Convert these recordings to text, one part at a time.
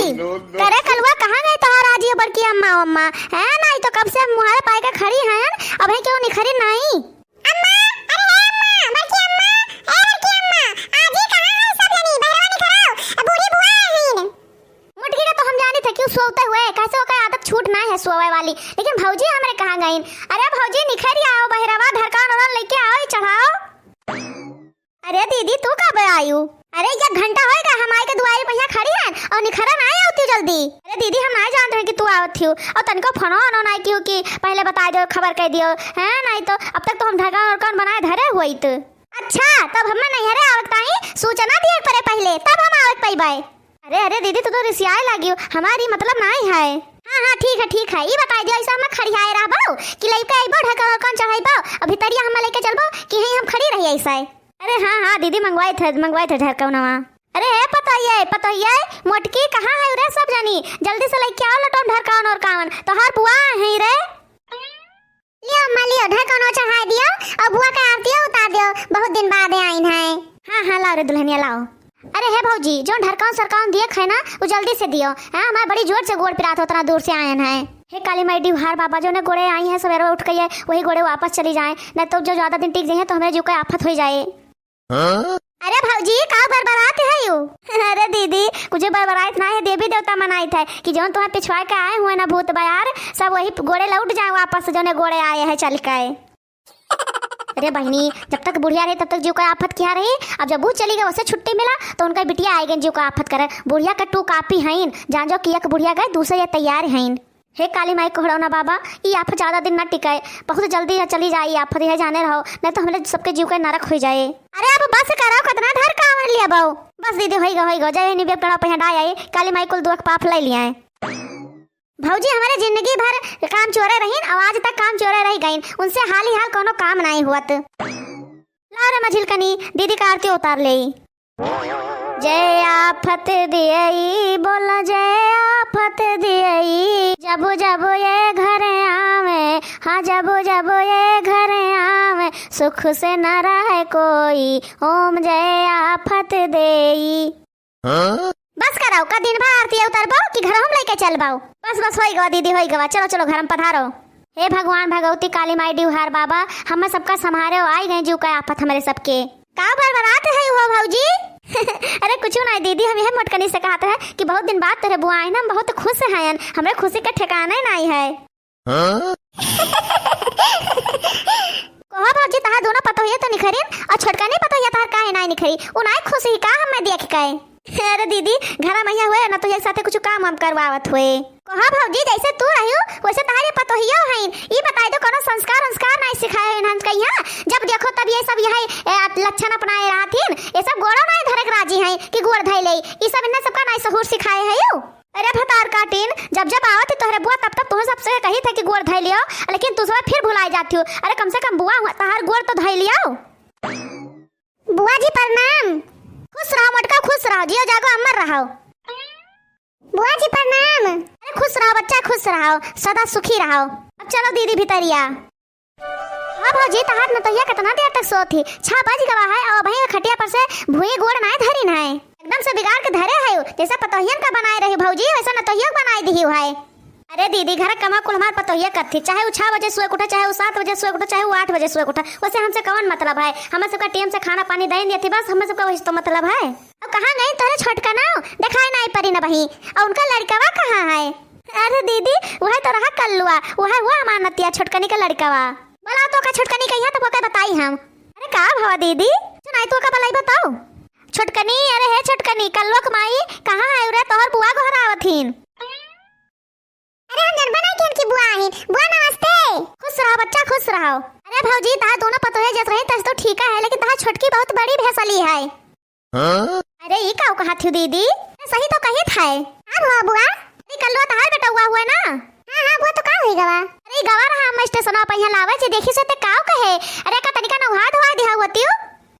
करे कलवा कहाँ गए तोहार आज ये बड़की अम्मा अम्मा है नहीं तो कब से मुहारे पाए के खड़ी हैं अभी क्यों निखरी नहीं अम्मा अरे है अम्मा बड़की अम्मा आज ही कहाँ है सब जनी बहरवा निखराओ बूढ़ी बुआ है मुटकी का तो हम जाने थे क्यों सोते हुए कैसे हो का आदत छूट ना है सोवे वाली लेकिन भौजी हमरे कहाँ गई अरे भौजी निखरी आओ बहरवा धरकान और लेके आओ चढ़ाओ अरे दीदी तू कब आयु अरे 1 घंटा होएगा हम आए के दुआरे पे खड़ी है और निखरन आए होती जल्दी अरे दीदी हम नहीं जानते हैं कि तू आवत थी और तनको फोन ऑन नहीं क्यों कि पहले बता दो खबर कह दियो है नहीं तो अब तक तो हम ढका और कौन बनाए धरे हुई तो अच्छा तब हम नहीं हरे आवत ताई सूचना दिए परे पहले तब हम आवत पाई बाय अरे दीदी तू तो रिसियाए लागियो हमारी मतलब नहीं है हाँ ठीक है ये बता दियो ऐसा हम खड़ियाए रहबो कि लइका आइबो ढका और कौन चढ़ाइबो अभी तरिया हम लेके चलबो कि हम खड़ी रही ऐसा अरे हाँ दीदी मंगवाए थे ढरकौनवा अरे है पता है मोटकी कहाँ है रे सब जानी जल्दी से लेके आओ लटोन ढरकौन और कावन तो हर बुआ है रे लियो अम्मा लियो ढरकौन चढ़ा दियो और बुआ का आरती उतार दियो बहुत दिन बाद आइन है हाँ लाओ रे दुल्हनिया लाओ अरे है भौजी जो ढरकौन सरकौन दिए खाए ना वो जल्दी से दियो हाँ हमारे बड़ी जोर से गोड़ पिरात उतना दूर से आए हैं हे काली माई डिहार बाबा जो ने गोड़े आई है सवेरे उठ गई है वही गोड़े वापस चली जाए नहीं तो जो ज्यादा दिन टिक जाए तो हमें जो कोई आफत हो जाए अरे भौजी का बरबरात है यू अरे दीदी कुछ बरबरात ना है देवी देवता मनाई थे कि जो तुम्हें पिछवाए के आए हुए ना भूत बयार सब वही गोड़े लौट जाए वापस जो ने गोड़े आए हैं चल के अरे बहनी जब तक बुढ़िया रही तब तक जो कोई आफत क्या रही अब जब भूत चली गई उसे छुट्टी मिला तो उनका बिटिया आएगी जो कोई आफत करे बुढ़िया का 2 कापी है जान जो किया बुढ़िया गए दूसरे ये तैयार है हे काली माई कोहड़ौना बाबा ये आफत ज्यादा दिन न टिकाए बहुत जल्दी चली जाए आफत है जाने रहो नहीं तो हमारे सबके जीव का नरक हो जाए अरे अब बस कराओ कितना धर कांवर लिया बाऊ बस दीदी होइगा जय निबे कड़ा पे हटा आई काली माई कुल दुख पाप ले लिया है भौजी हमारे जिंदगी भर काम चोरे रहीन और आज तक काम चोरे रह गईन उनसे हाल ही हाल कोनो काम नहीं हुआ लाओ रे मझिलकनी दीदी का आरती उतार ले जय आफत दियई बोला जय आफत दियई जबो जबो ये घर आवे हाँ जबो जबो ये घर आवे सुख से न रहे कोई ओम जय आफत देई बस कराओ का दिन भर आरती उतारबो कि घर हम लेके चलबाओ बस होई गवा दीदी होई गवा चलो घर में पधारो हे भगवान भगवती काली माई डिहार बाबा हम सबका संभारे आई गए जीव का आफत हमारे सबके का बरबरात है हो भौजी अरे कुछ नहीं दीदी हम यह मोटकनी से कहते हैं कि बहुत दिन बाद तेरे बुआ आए ना हम बहुत खुश हैं हमें खुशी का ठिकाना नहीं है कहा भौजी तहां दोनों पतो है तो निखरीन और छोटका नहीं पतो है तहां काहे नहीं निखरी उनाई खुशी का हम देख के अरे दीदी घर मैया हुए ना तो एक साथे कुछ काम हम करवावत हुए कहा भौजी जैसे तू रहियो वैसे तहारे पतो हियो हैं ई बताई दो कोनो संस्कार नहीं सिखाए हैं हम कहिया जब देखो तब ये सब यही लक्षण अपनाए रहथिन ये सब गोड़ो नहीं धरक राजी हैं कि गोड़ धैले ई सब इन्हें सबका नहीं सहूर सिखाए है यो अरे भतार काटिन जब आवत तोहरे बुआ तब तोह सबसे कही थे कि गोड़ धै लियो लेकिन तू सब फिर भुलाई जाती हो अरे कम से कम बुआ तहार गोड़ तो धै लियो बुआ जी प्रणाम खुश रहो मटका खुश रहो जियो जागो अमर रहो बुआ जी प्रणाम अरे खुश रहो बच्चा खुश रहो सदा सुखी रहो अब चलो दीदी भीतरिया हाँ भौजी तहार न तो ये कितना देर तक सोती 6 बज गवा है और वहीं खटिया पर से भूई गोड़ ना धरी ना है एकदम से बिगाड़ के धरे है जैसा पतोहियन का बनाए रही भौजी वैसा न तो ये बनाई दी है अरे दीदी घर कमा कुल हमार पतोहिया करती चाहे वो 6 बजे सोए उठे चाहे वो 7 बजे सोए उठे चाहे वो 8 बजे सोए उठे वैसे हमसे कौन मतलब है हमें सबका टाइम से खाना पानी दे दिया थी बस हमें सबका वही तो मतलब है अब कहाँ गई तोरे छोटका ना दिखाई नहीं परी ना बही और उनका लड़कावा कहाँ है अरे दीदी वह तो रहा कल्लुआ वह हुआ अमानतिया छोटकनी का लड़कावा बोला तो का छोटकनी कहिया तो वो बताई हम अरे का भावा दीदी सुनाई तो का भलाई बताओ छोटकनी अरे है छोटकनी कल्लुआ कमाई कहाँ है रे तोहर बुआ घर आवथिन अरे हम जनबा नहीं कि बुआ आई बुआ नमस्ते खुश रहो बच्चा खुश रहो अरे भौजी ता दोनों पतो है जस रहे तस तो ठीक है लेकिन ता छोटकी बहुत बड़ी भैंसली है अरे ये का कहा थी दीदी सही तो कही था हां बुआ बुआ ये कल्लो तहार बेटा हुआ ना हां बुआ तो का होई गवा अरे गवा रहा हम स्टेशन पे यहां लावे छे देखी से ते काव कहे अरे का तनिका न हाथ धोआ दिया होती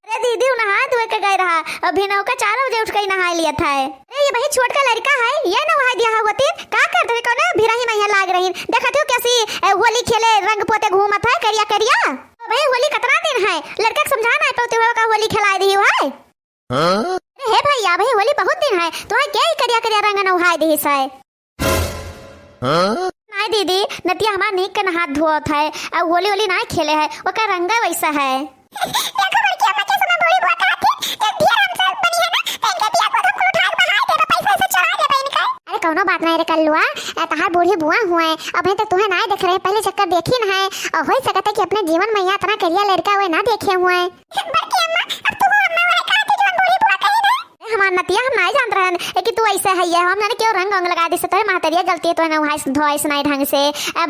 अरे दीदी उन हाथ धोए के गई रहा अभी नौ का 4 बजे उठ के नहा लिया था अरे ये वही छोट का लड़का है ये नहा दिया होती का कर दे कोने भिराही में लाग रही देखत हो कैसी होली खेले रंग पोते घूमत है करिया करिया भाई होली कितना दिन है लड़का समझा नहीं पाते हो का होली खिला दी है हे भैया भाई होली बहुत दिन है तुम्हें क्या ही करिया करिया रंग नहाय दे है नहीं दीदी नतिया हमार नीक के हाथ धोत है अब होली होली नहीं खेले है ओकर रंगा वैसा है देखो बड़की अम्मा के समय बड़ी बुआ कहती एक ढेर हमसे बनी है ना तो इनके बिया को तुम उठा के बहाए दे पैसा से चढ़ा दे इनका अरे कौनो बात नहीं रे कल्लुआ तहार बूढ़ी बुआ हुए अभी तक तुम्हें नहीं देख रहे पहले चक्कर देखी ना है और हो सकता है कि अपने जीवन में यहाँ इतना करिया लड़का हुए ना देखे हुए बड़की अम्मा अब तुम अम्मा वाले कहती जो बूढ़ी बुआ कही ना हमार नतिया हम नहीं जान रहे हैं कि तू ऐसे है हम जाने क्यों रंग अंग लगा दी से तोरे महतरिया गलती है तो ना वहां धोइस नहीं ढंग से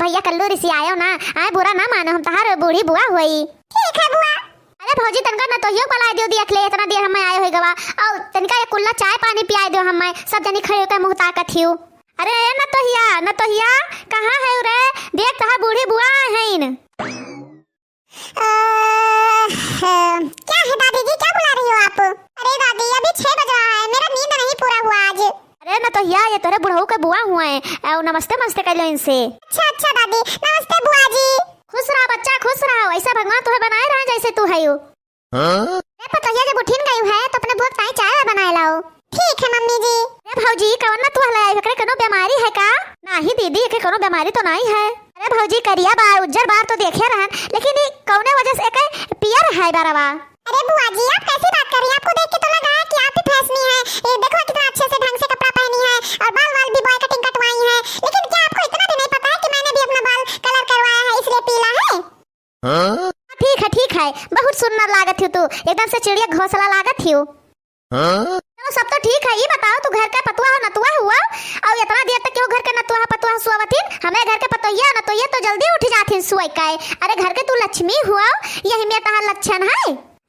भैया कल्लू ऋषि आयो ना आए बुरा ना मानो हम तहार बूढ़ी बुआ हुई ठीक है बुआ अरे भौजी तनका न तो यो पला दियो दिया खले इतना देर हम आए होई गवा और तनका एक कुल्ला चाय पानी पिया दियो हम सब जनी खड़े होकर मुंह ताकत हियो अरे न तो हिया कहां है रे देख तहार बूढ़ी बुआ है क्या है दादी जी क्या बुला रही हो आप अरे दादी अभी 6 बज रहा है मेरा नींद नहीं पूरा हुआ आज अरे न तो ये तेरे बुढ़ऊ के बुआ हुए हैं नमस्ते नमस्ते कर लो इनसे अच्छा दादी नमस्ते बुआ जी खुश रहा बच्चा खुश रहा ऐसा भगवान तुम्हें बनाए रहा जैसे तू है यू अरे पता है जब उठिन गई है तो अपने बुआ ताई चाय बनाए लाओ ठीक है मम्मी जी अरे भौजी कौन ना तू हलाए एकरे कोनो बीमारी है का नहीं दीदी एकरे कोनो बीमारी तो नहीं है अरे भौजी करिया बार उज्जर बार तो देखे रहन लेकिन ये कौने वजह से एक पियर है बारवा अरे बुआ जी आप कैसी बात कर रही हैं आपको देख के तो लगा है कि आप भी फैशनी है ये देखो कितना अच्छे से ढंग से कपड़ा पहनी है और बाल भी बॉय कटिंग कटवाई है लेकिन क्या आपको इतना भी नहीं पता है कि मैंने भी अपना बाल कलर करवाया है इसलिए पीला है ठीक है बहुत सुंदर लागत हो तू एकदम से चिड़िया घोंसला लागत हो तो सब तो ठीक है ये बताओ तू घर का पतुआ हो नतुआ हुआ और इतना देर तक क्यों घर के नतुआ पतुआ सुवतिन हमें घर के पतोइया नतुइया तो जल्दी उठ जाथिन सुई काय अरे घर के तू लक्ष्मी हुआ यही में तहार लक्षण है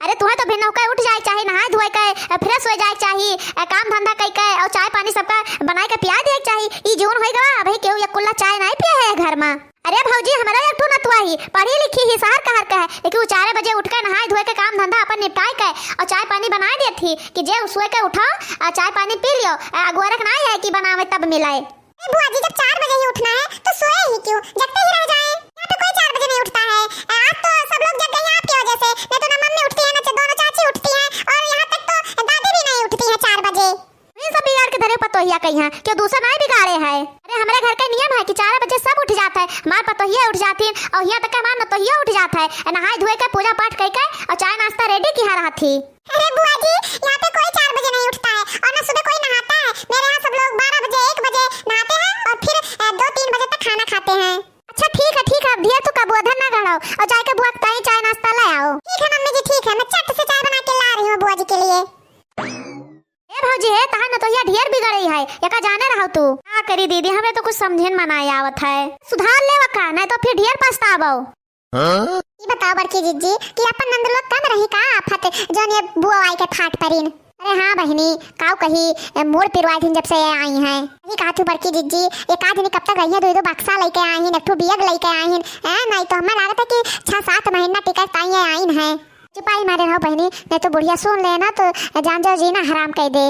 अरे तुम्हें तो भिन्न होकर उठ जाए चाहिए नहाए धोए के फ्रेश हो जाए चाहिए काम धंधा कई के और चाय पानी सबका बनाए के पिया दे चाहिए ई जीवन होएगा अभी केहू एक कुल्ला चाय नहीं पिया है घर में अरे भौजी हमारा एक टू नतुआ ही पढ़ी लिखी ही शहर कहर का है लेकिन वो 4 बजे उठ कर नहाए धोए के काम धंधा अपन निपटाए के और चाय पानी बना दी थी कि जे सोए के उठाओ चाय पानी पी लियो अगोरक नहीं है कि बनावे तब मिलाए बुआ जी जब 4 बजे ही उठना है तो सोए ही क्यों जगते ही रह जाए यहाँ पे कोई 4 बजे नहीं उठता है आज तो सब लोग जग गए आपकी वजह से नहीं तो ना मम्मी उठती है ना दोनों चाची उठती है और यहाँ तक तो दादी भी नहीं उठती है 4 बजे ये सब बिगाड़ के धरे पतोहिया कहीं है क्यों दूसरा नहीं बिगाड़े है अरे हमारे घर का नियम है कि 4 बजे सब उठ जाता है हमारे पतोहिया उठ जाती है और यहाँ तक हमारा नतोहिया उठ जाता है नहाए धोए के पूजा पाठ करके और चाय नाश्ता रेडी किया रहा थी अरे बुआ जी यहाँ पे कोई 4 बजे नहीं उठता है और ना सुबह कोई नहाता है मेरे यहाँ सब लोग 12 बजे 1 बजे नहाते हैं और फिर 2-3 बजे तक खाना खाते हैं अच्छा ठीक है धीरे तू कबू अधर ना गड़ाओ और जाके बुआ ताई चाय नाश्ता ले आओ ठीक है मम्मी जी ठीक है मैं चट से चाय बना के ला रही हूँ बुआ जी के लिए ए भौजी है तहां न तो ये ढेर बिगड़ी है एका जाने रहो तू का करी दीदी हमें तो कुछ समझन मनाए आवत है सुधार लेवा का नहीं तो फिर ढेर पछतावो ये बताओ बड़की जीजी कि अपन नंद लोग कम रही का आफत जोन ये बुआ आई के फाट परिन अरे हाँ बहनी काऊ कही मोड़ पिरवाई थी जब से आई हैं ये कहा थी बड़की जीजी एक आदमी कब तक रही है दो बक्सा लेके आई हैं एक ठो बियग लेके आई हैं नहीं तो हमें लागत है कि 6-7 महीना टिकट ताई आई हैं चुपाई मारे रहो बहनी नहीं तो बुढ़िया सुन लेना तो जान जाओ जीना हराम कर दे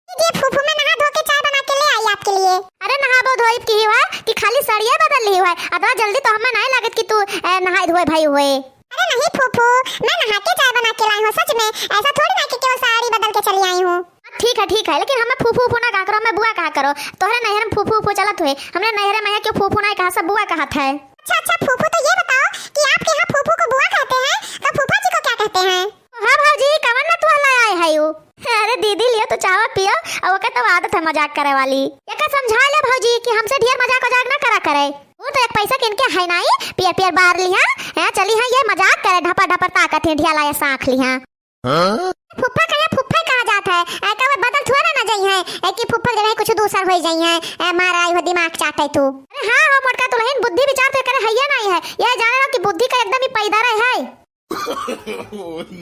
ये फूफू में नहा धो के चाय बना के ले आई आपके लिए अरे नहाबो धोई की हुआ कि खाली सड़िया बदल ली हुआ अदा जल्दी तो हमें नहीं लागत कि तू नहाए धोए भाई हुए अरे नहीं फूफू मैं नहा के चाय बना के लाई हूं सच में ऐसा थोड़ी ना कि केवल साड़ी बदल के चली आई हूं ठीक है लेकिन हमें फूफू ना कहा करो हमें बुआ कहा करो तोहरे नहर में फूफू चलत हुए हमने नहर में क्यों फूफू ना कहा सब बुआ कहा था अच्छा फूफू तो ये बताओ कि आपके यहाँ फूफू को बुआ कहते हैं तो फूफा जी को क्या कहते हैं हां भाजी कवन ना तू लाया है यू अरे दीदी लियो तो चावा पियो और ओके तो आदत है मजाक करे वाली एका समझा ले भाजी कि हमसे ढेर मजाक ना करा करे वो तो एक पैसा किनके है नहीं पियर बार लिया है चली है ये मजाक करे ढपर ताकत है ढिया लाया साख लिया फुफ्फा कहा जाता है का बदल थोड़ा ना जाई है कि फुफ्फा जगह कुछ दूसर हो जाई है मारा हो दिमाग चाटे तू अरे हां मोटका तो लहन बुद्धि विचार तो करे हैया नहीं है ये जाने लो कि बुद्धि का एकदम ही पैदा रहे है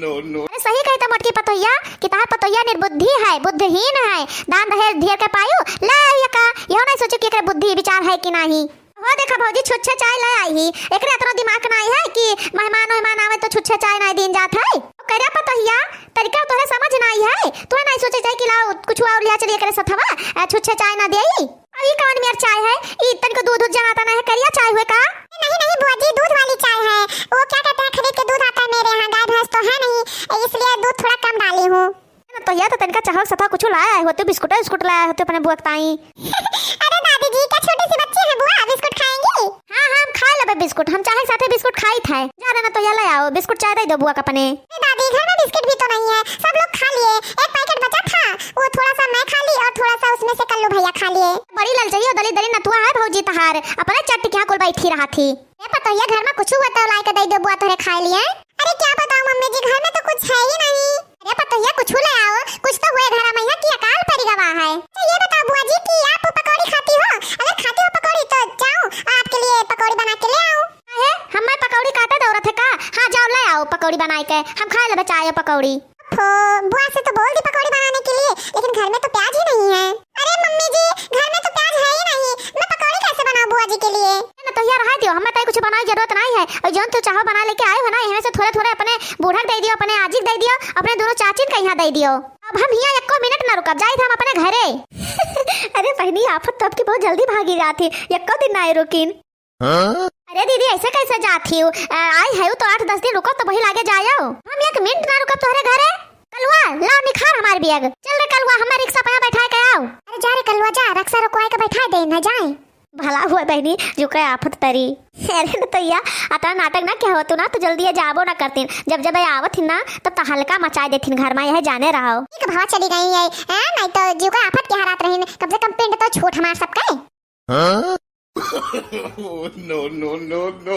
नो अरे सही कहता मोटकी पतोहिया कि तार पतोहिया निर्बुद्धि है बुद्धिहीन है दान दहेज ढेर के पायु ले का यो नहीं सोचो कि एकरे बुद्धि विचार है कि नहीं हो देखा भौजी छुच्छे चाय ले आई ही एकरे इतना दिमाग नहीं है कि मेहमान आवे तो छुच्छे चाय नहीं दिन जात है करे पतोहिया तरीका तोरे समझ नहीं है तू नहीं सोचे जाए कि लाओ कुछ और लिया चलिए करे सथवा छुच्छे चाय ना देई अभी कौन मेर चाय है ई तन को दूध जहाता नहीं है करिया चाय हुए का नहीं नहीं बुआ जी, दूध वाली चाय है। वो क्या कहते हैं, खरीद के दूध आता है मेरे यहाँ, गाय भैंस तो है नहीं, इसलिए दूध थोड़ा कम डाली हूँ। तो यह तो तनका चाहक सफा कुछ लाया है होते, बिस्कुट बिस्कुट लाया होते अपने बुआ ताई। अरे दादी जी, क्या छोटी सी बच्ची है बुआ, बिस्कुट खाएंगी? हाँ हाँ, हम खा लेबे बिस्कुट, हम चाहे साथे बिस्कुट खाई थे। जा रहे ना तो ये ले आओ बिस्कुट, चाय दे दो बुआ का अपने। दादी घर में बिस्कुट भी तो नहीं है, सब लोग खा लिए, एक पैकेट बचा था, वो थोड़ा सा मैं खा ली और थोड़ा सा उसमें से कल्लू भैया खा लिए। बड़ी लल चाहिए दली दली नतुआ है भौजी तहार, अपने चट्टी क्या कुल बैठी रहा थी। ये पता है घर में कुछ हुआ तो ला के दे दो बुआ, तोरे खा लिए। अरे क्या बताऊं मम्मी जी, घर में तो कुछ है ही नहीं। अरे पता है कुछ ले आओ, कुछ तो हुए घर में, यहाँ की अकाल पड़ी गवाह है। तो ये बताओ बुआ जी कि आप पकौड़ी खाती हो? अगर खाती हो पकौड़ी तो जाओ आपके लिए पकौड़ी बना के ले आओ। है हम मैं पकौड़ी काटे दौरत है का? हाँ जाओ ले आओ पकौड़ी बना के, हम खा लेबे चाय पकौड़ी। बुआ से तो बोल दी पकौड़ी बनाने के लिए, लेकिन घर में तो प्याज ही नहीं है। अरे मम्मी जी, घर में तो प्याज है ही नहीं, मैं पकौड़ी कैसे बनाऊं बुआ जी के लिए? ना तो यार रहा दियो, हमें तो कुछ बनाने की जरूरत नहीं है, और जौन तो चाहो बना लेके आए हो ना, यहाँ से थोड़े थोड़े अपने बूढ़ा दे दियो, अपने आजी दे दियो, अपने दोनों चाची के यहाँ दे दियो। अब हम यहाँ एको मिनट ना रुकब, जाए हम अपने घरे। अरे बहनी आफत तो आपकी बहुत जल्दी भागी जाती, एको दिन ना रुकिन। अरे दीदी ऐसे कैसे जाती हो, आई है तो 8-10 दिन रुको तो वही लागे जाओ, हम 1 मिनट ना रुकब तुम्हारे घरे। कलवा लाओ निखार हमारे बैग, चल रे कलवा हमारे रिक्शा पे बैठा के आओ। अरे जा रे कलवा जा, रिक्शा रुकवाए के बैठा दे ना जाए। भला हुआ बहनी जो कहे आफत तरी। अरे न तो या आता नाटक ना क्या होतु ना तो जल्दी जाबो ना करतीन, जब जब आवत हिन ना तब तो हल्का मचा देथिन घर में, यह जाने रहो। ठीक भाव चली गई है, नहीं तो जो कहे आफत के हारात रहिन, कम से कम पिंड तो छोट हमार सबके। No, no, no, no.